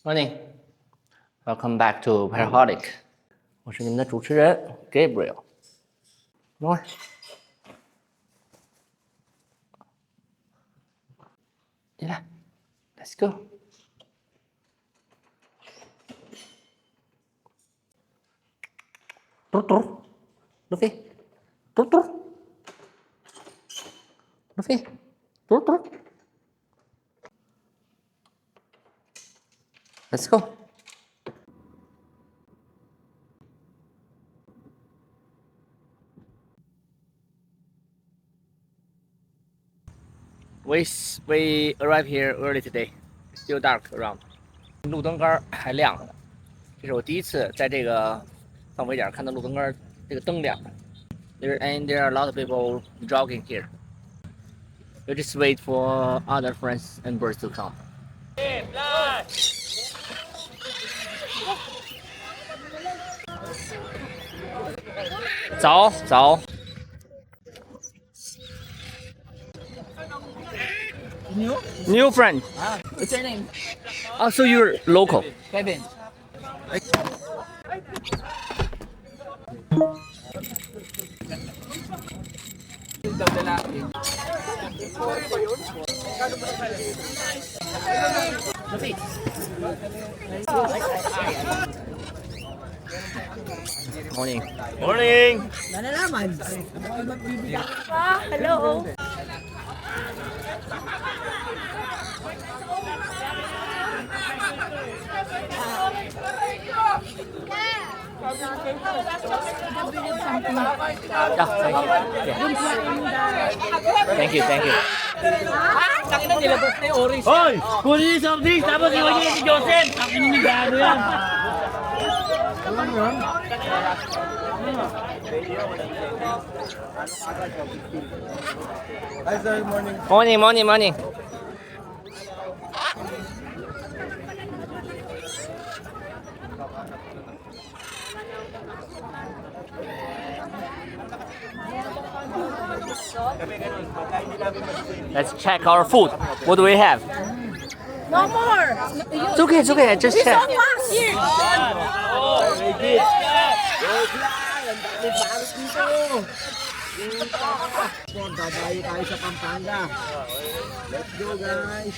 Morning, welcome back to Parrot。我是你们的主持人 Gabriel。来，进来 ，Let's go。嘟嘟，路飞，嘟嘟，路飞，嘟嘟。Let's go. We arrived here early today. Still dark around. 路灯杆还亮着呢。这是我第一次在这个范围点看到路灯杆这个灯亮。There are a lot of people jogging here. We just wait for other friends and birds to come. Zao. New friend. What's your name? Oh, so you're local. Kevin. Morning. Nalalaman. Hello. Thank you. Tangina nilabot na yung orange. Hoy! Kunin yung soft drinks, tapos iwan niyo si Joseph! Ang inigado yan! Hi sir, morning. Morning. Let's check our food. What do we have? No more. It's okay. Just check. Here. Babayo tayo sa Pampanga. Let's go guys.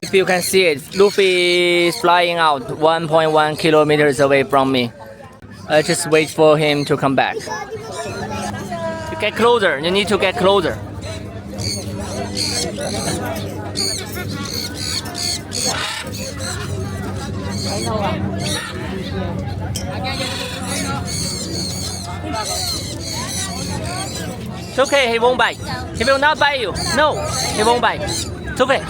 If you can see it, Luffy is flying out 1.1 kilometers away from me. I just wait for him to come back. To get closer, you need to get closer. It's okay, he won't bite. He will not bite you. No, he won't bite. It's okay.